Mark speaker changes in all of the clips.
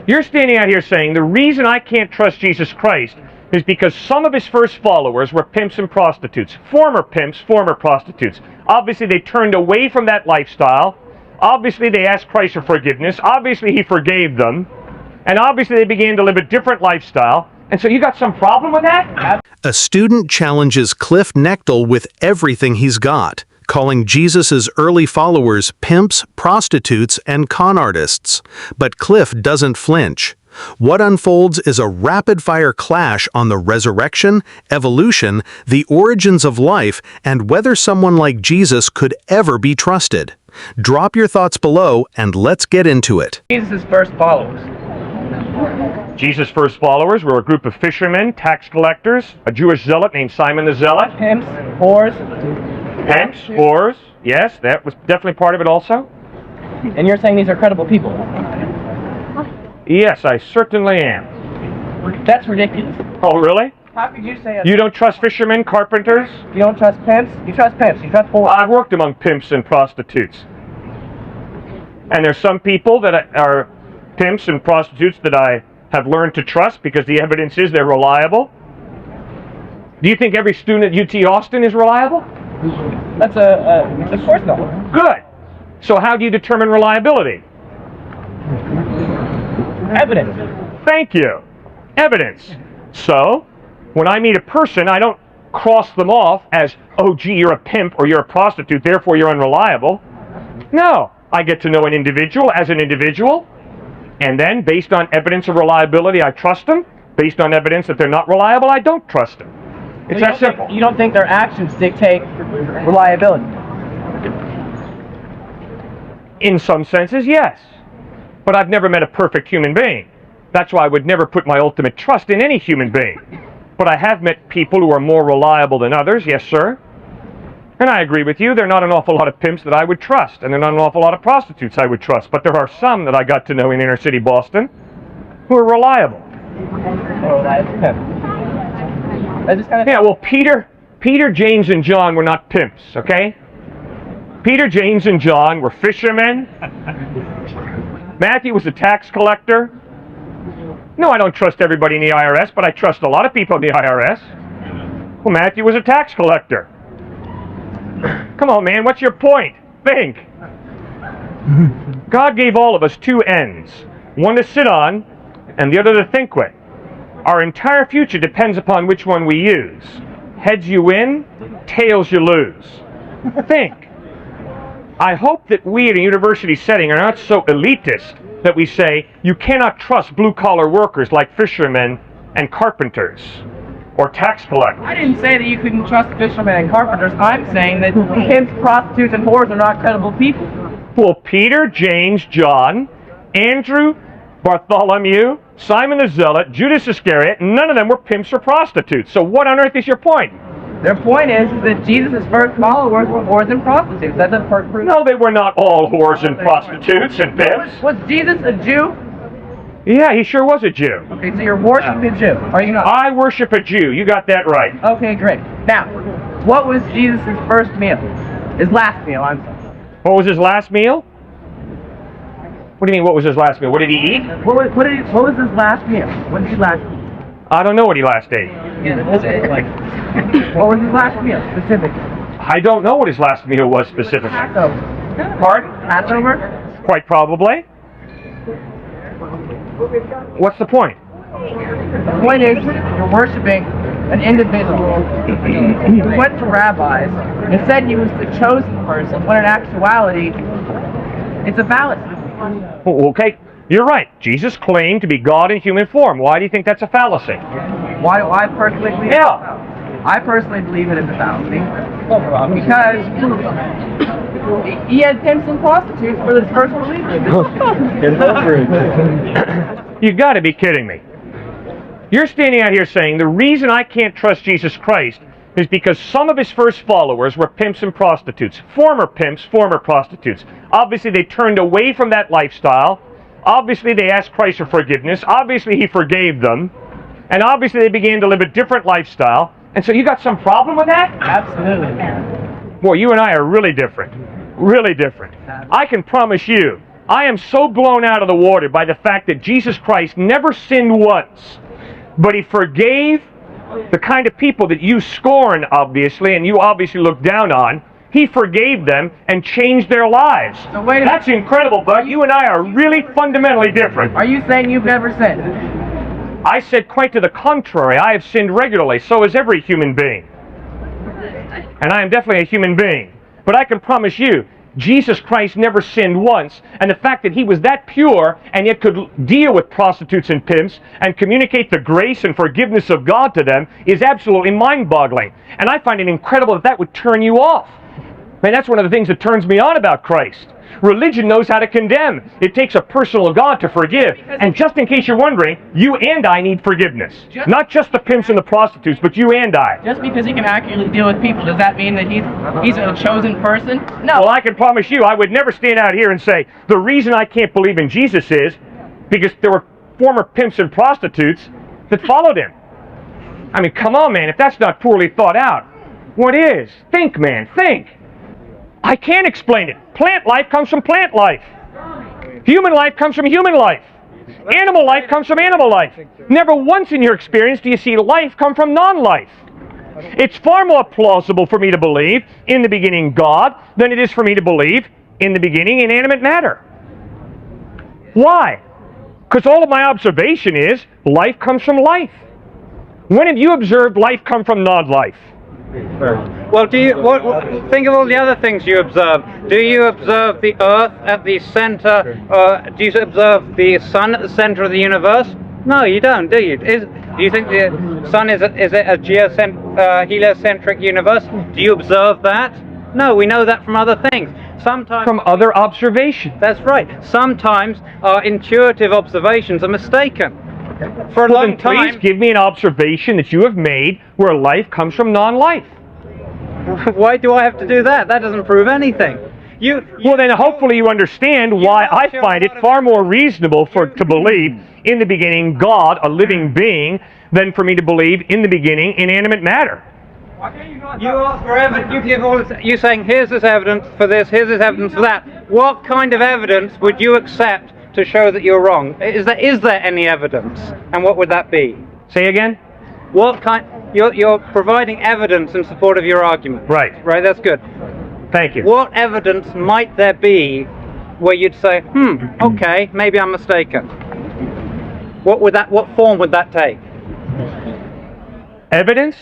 Speaker 1: You're standing out here saying the reason I can't trust Jesus Christ is because some of his first followers were pimps and prostitutes. Former pimps, former prostitutes. Obviously they turned away from that lifestyle. Obviously they asked Christ for forgiveness. Obviously he forgave them. And obviously they began to live a different lifestyle. And so you got some problem with that?
Speaker 2: A student challenges Cliffe Knechtle with everything he's got, calling Jesus' early followers pimps, prostitutes, and con artists. But Cliffe doesn't flinch. What unfolds is a rapid-fire clash on the resurrection, evolution, the origins of life, and whether someone like Jesus could ever be trusted. Drop your thoughts below and let's get into it.
Speaker 3: Jesus' first followers.
Speaker 1: Jesus' first followers were a group of fishermen, tax collectors, a Jewish zealot named Simon the Zealot.
Speaker 3: Pimps, whores.
Speaker 1: Pimps, whores, yes, that was definitely part of it also.
Speaker 3: And you're saying these are credible people?
Speaker 1: Yes, I certainly am.
Speaker 3: That's ridiculous.
Speaker 1: Oh, really?
Speaker 3: How could you say
Speaker 1: You don't trust fishermen, carpenters?
Speaker 3: You don't trust pimps? You trust pimps. You trust whores.
Speaker 1: I've worked among pimps and prostitutes. And there's some people that are pimps and prostitutes that I have learned to trust because the evidence is they're reliable. Do you think every student at UT Austin is reliable?
Speaker 3: That's of course not.
Speaker 1: Good. So how do you determine reliability?
Speaker 3: Evidence.
Speaker 1: Thank you. Evidence. So, when I meet a person, I don't cross them off as, oh, gee, you're a pimp or you're a prostitute, therefore you're unreliable. No. I get to know an individual as an individual, and then, based on evidence of reliability, I trust them. Based on evidence that they're not reliable, I don't trust them. It's that simple.
Speaker 3: You don't think their actions dictate reliability?
Speaker 1: In some senses, yes. But I've never met a perfect human being. That's why I would never put my ultimate trust in any human being. But I have met people who are more reliable than others, yes, sir. And I agree with you, there are not an awful lot of pimps that I would trust, and there are not an awful lot of prostitutes I would trust, but there are some that I got to know in inner city Boston who are reliable. Yeah, well, Peter, James, and John were not pimps, okay? Peter, James, and John were fishermen. Matthew was a tax collector. No, I don't trust everybody in the IRS, but I trust a lot of people in the IRS. Well, Matthew was a tax collector. Come on, man, what's your point? Think. God gave all of us two ends. One to sit on, and the other to think with. Our entire future depends upon which one we use. Heads you win, tails you lose. Think. I hope that we in a university setting are not so elitist that we say you cannot trust blue-collar workers like fishermen and carpenters or tax collectors.
Speaker 3: I didn't say that you couldn't trust fishermen and carpenters. I'm saying that pimps, prostitutes, and whores are not credible people.
Speaker 1: Well, Peter, James, John, Andrew, Bartholomew, Simon the Zealot, Judas Iscariot, none of them were pimps or prostitutes. So what on earth is your point?
Speaker 3: Their point is that Jesus' first followers were whores and prostitutes. That's a proof.
Speaker 1: No, they were not all whores and prostitutes and pimps.
Speaker 3: Was Jesus a Jew?
Speaker 1: Yeah, he sure was a Jew.
Speaker 3: Okay, so you're worshiping a Jew, are you not?
Speaker 1: I worship a Jew. You got that right.
Speaker 3: Okay, great. Now, what was Jesus' first meal? His last meal, I'm sorry.
Speaker 1: What was his last meal? What do you mean, what was his last meal? What did he eat?
Speaker 3: What was his last meal? What did he last eat?
Speaker 1: I don't know what he last ate.
Speaker 3: What was his last meal, specifically?
Speaker 1: I don't know what his last meal was specifically.
Speaker 3: Passover.
Speaker 1: Pardon?
Speaker 3: Passover?
Speaker 1: Quite probably. What's the point?
Speaker 3: The point is, you're worshiping an individual who went to rabbis and said he was the chosen person, when in actuality, it's a fallacy.
Speaker 1: Okay, you're right. Jesus claimed to be God in human form. Why do you think that's a fallacy?
Speaker 3: Why I personally believe I personally believe it is a fallacy. Because he had pimps and prostitutes for his first believers.
Speaker 1: You got to be kidding me. You're standing out here saying the reason I can't trust Jesus Christ is because some of his first followers were pimps and prostitutes. Former pimps, former prostitutes. Obviously they turned away from that lifestyle. Obviously they asked Christ for forgiveness. Obviously he forgave them. And obviously they began to live a different lifestyle. And so you got some problem with that?
Speaker 3: Absolutely.
Speaker 1: Boy, you and I are really different. Really different. I can promise you I am so blown out of the water by the fact that Jesus Christ never sinned once, but he forgave the kind of people that you scorn, obviously, and you obviously look down on. He forgave them and changed their lives.
Speaker 3: So wait a
Speaker 1: That's incredible, bud. You and I are really fundamentally different.
Speaker 3: Are you saying you've never sinned?
Speaker 1: I said quite to the contrary. I have sinned regularly. So has every human being. And I am definitely a human being. But I can promise you, Jesus Christ never sinned once, and the fact that he was that pure and yet could deal with prostitutes and pimps and communicate the grace and forgiveness of God to them is absolutely mind-boggling. And I find it incredible that that would turn you off. Man, that's one of the things that turns me on about Christ. Religion knows how to condemn. It takes a personal God to forgive. And just in case you're wondering, you and I need forgiveness. Not just the pimps and the prostitutes, but you and I.
Speaker 3: Just because he can accurately deal with people, does that mean that he's a chosen person? No.
Speaker 1: Well, I can promise you, I would never stand out here and say, the reason I can't believe in Jesus is because there were former pimps and prostitutes that followed him. I mean, come on, man, if that's not poorly thought out, what is? Think, man, think. I can't explain it. Plant life comes from plant life. Human life comes from human life. Animal life comes from animal life. Never once in your experience do you see life come from non-life. It's far more plausible for me to believe in the beginning God than it is for me to believe in the beginning inanimate matter. Why? Because all of my observation is life comes from life. When have you observed life come from non-life?
Speaker 4: Well, think of all the other things you observe. Do you observe the Earth at the center? Do you observe the Sun at the center of the universe? No, you don't, do you? Do you think the Sun is a heliocentric universe? Do you observe that? No, we know that from other things. Sometimes
Speaker 1: from other observations.
Speaker 4: That's right. Sometimes our intuitive observations are mistaken. For a long time.
Speaker 1: Please give me an observation that you have made where life comes from non-life.
Speaker 4: Why do I have to do that? That doesn't prove anything.
Speaker 1: Well, then hopefully you understand why I find it far more reasonable to believe in the beginning God, a living being, than for me to believe in the beginning inanimate matter.
Speaker 4: You ask for evidence. You give all this. You're saying here's this evidence for this. Here's this evidence for that. What kind of evidence would you accept to show that you're wrong? Is there any evidence? And what would that be?
Speaker 1: Say again?
Speaker 4: What kind? You're providing evidence in support of your argument.
Speaker 1: Right.
Speaker 4: Right. That's good.
Speaker 1: Thank you.
Speaker 4: What evidence might there be where you'd say, okay, maybe I'm mistaken? What form would that take?
Speaker 1: Evidence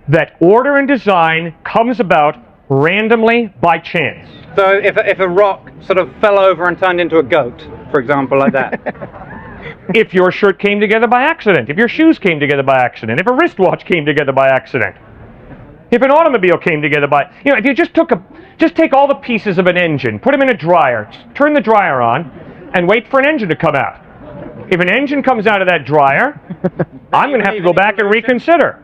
Speaker 1: that order and design comes about randomly by chance.
Speaker 4: So if a rock sort of fell over and turned into a goat, for example, like that.
Speaker 1: If your shirt came together by accident, if your shoes came together by accident, if a wristwatch came together by accident, if an automobile came together by, if you just take all the pieces of an engine, put them in a dryer, turn the dryer on, and wait for an engine to come out. If an engine comes out of that dryer, I'm going to have to go back and reconsider.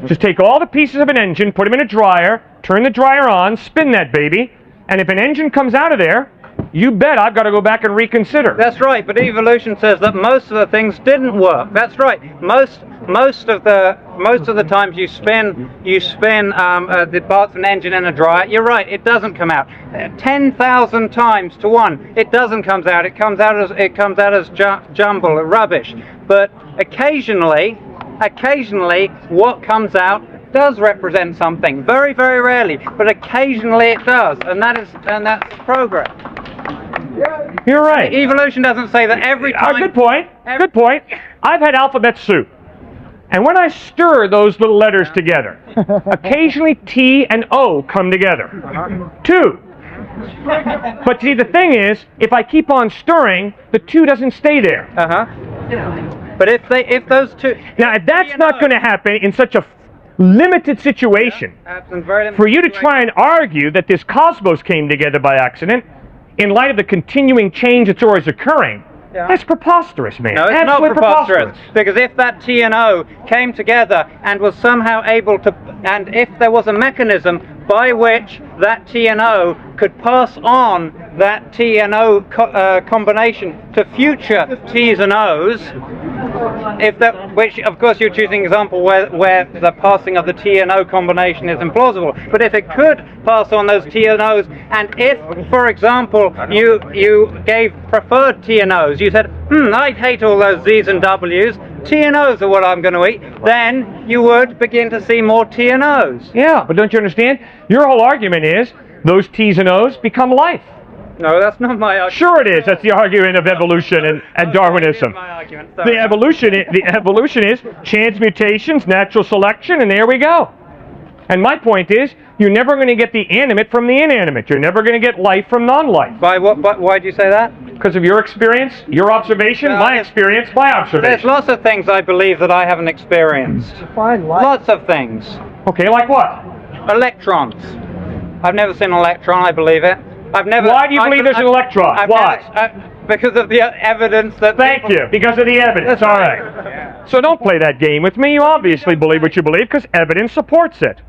Speaker 1: Just take all the pieces of an engine, put them in a dryer, turn the dryer on, spin that baby, and if an engine comes out of there, you bet I've got to go back and reconsider.
Speaker 4: That's right, but evolution says that most of the things didn't work. That's right. Most of the times you spin the parts of an engine in a dryer, you're right, it doesn't come out. 10,000 times to one, it doesn't come out. It comes out as jumble, rubbish. But occasionally, what comes out does represent something. Very, very rarely, but occasionally it does, and that's progress.
Speaker 1: You're right.
Speaker 4: Evolution doesn't say that every time.
Speaker 1: Good point. Good point. I've had alphabet soup, and when I stir those little letters together, occasionally T and O come together. Two. But see, the thing is, if I keep on stirring, the two doesn't stay there.
Speaker 4: But if those two.
Speaker 1: Now, if that's not going to happen in such a limited situation, for you to try and argue that this cosmos came together by accident, in light of the continuing change that's always occurring, that's preposterous, man.
Speaker 4: No, it's
Speaker 1: absolutely
Speaker 4: not preposterous. Because if that T and O came together and was somehow able to, and if there was a mechanism by which that T and O could pass on that T and O combination to future T's and O's, which of course you're choosing an example where the passing of the T and O combination is implausible. But if it could pass on those T and O's, and if, for example, you gave preferred T and O's, you said, I hate all those Z's and W's, T and O's are what I'm going to eat, then you would begin to see more T and O's.
Speaker 1: Yeah, but don't you understand? Your whole argument is those T's and O's become life.
Speaker 4: No, that's not my argument.
Speaker 1: Sure it is. That's the argument of evolution and Darwinism.
Speaker 4: My argument.
Speaker 1: The evolution is chance mutations, natural selection, and there we go. And my point is, you're never going to get the animate from the inanimate. You're never going to get life from non-life.
Speaker 4: Why do you say that?
Speaker 1: Because of your experience, your observation, my experience, my observation.
Speaker 4: There's lots of things I believe that I haven't experienced. Lots of things.
Speaker 1: Okay, like what?
Speaker 4: Electrons. I've never seen an electron, I believe it.
Speaker 1: Why do you believe there's an electron? Why?
Speaker 4: Because of the evidence that...
Speaker 1: Thank you, because of the evidence. All right. So don't play that game with me. You obviously believe what you believe because evidence supports it.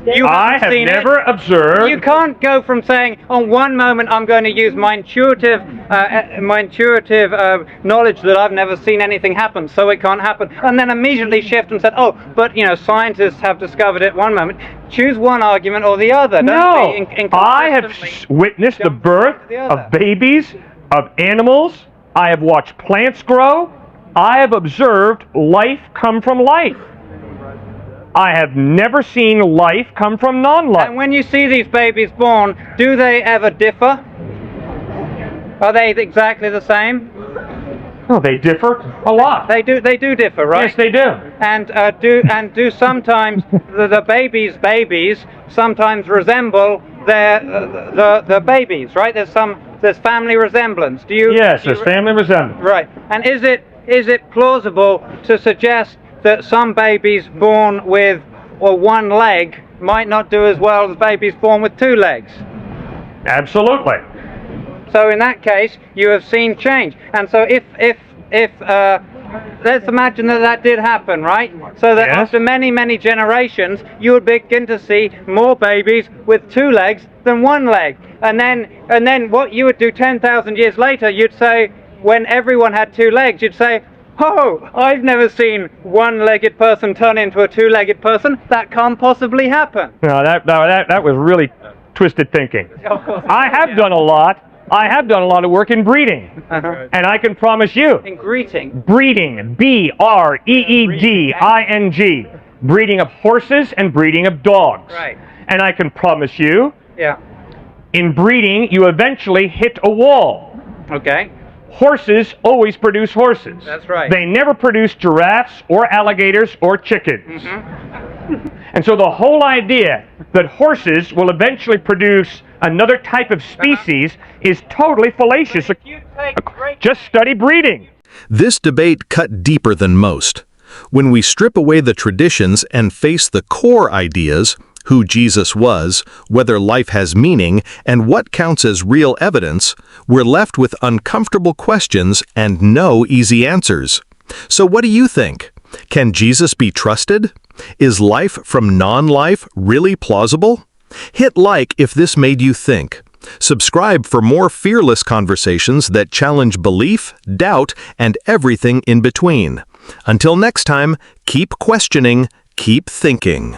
Speaker 1: I have never observed...
Speaker 4: You can't go from saying, on one moment I'm going to use my intuitive knowledge that I've never seen anything happen, so it can't happen, and then immediately shift and said, but scientists have discovered it one moment. Choose one argument or the other.
Speaker 1: No, I have witnessed the birth of babies, of animals. I have watched plants grow. I have observed life come from life. I have never seen life come from non-life.
Speaker 4: And when you see these babies born, do they ever differ? Are they exactly the same?
Speaker 1: Oh, they differ a lot.
Speaker 4: They do differ, right?
Speaker 1: Yes, they do.
Speaker 4: And do sometimes the babies sometimes resemble the babies, right? There's family resemblance.
Speaker 1: Yes, there's family resemblance.
Speaker 4: Right. And is it plausible to suggest that some babies born with one leg might not do as well as babies born with two legs?
Speaker 1: Absolutely.
Speaker 4: So in that case, you have seen change. And so if let's imagine that did happen, right? So that after many, many generations, you would begin to see more babies with two legs than one leg. And then what you would do 10,000 years later, you'd say, when everyone had two legs, you'd say, oh, I've never seen one-legged person turn into a two-legged person. That can't possibly happen.
Speaker 1: No, that was really twisted thinking. I have done a lot. I have done a lot of work in breeding. And I can promise you.
Speaker 4: In greeting?
Speaker 1: Breeding. B-R-E-E-D-I-N-G. Breeding of horses and breeding of dogs.
Speaker 4: Right.
Speaker 1: And I can promise you.
Speaker 4: Yeah.
Speaker 1: In breeding, you eventually hit a wall.
Speaker 4: Okay.
Speaker 1: Horses always produce horses.
Speaker 4: That's right.
Speaker 1: They never produce giraffes or alligators or chickens. And so the whole idea that horses will eventually produce another type of species is totally fallacious. Just study breeding.
Speaker 2: This debate cut deeper than most. When we strip away the traditions and face the core ideas, who Jesus was, whether life has meaning, and what counts as real evidence, we're left with uncomfortable questions and no easy answers. So what do you think? Can Jesus be trusted? Is life from non-life really plausible? Hit like if this made you think. Subscribe for more fearless conversations that challenge belief, doubt, and everything in between. Until next time, keep questioning, keep thinking.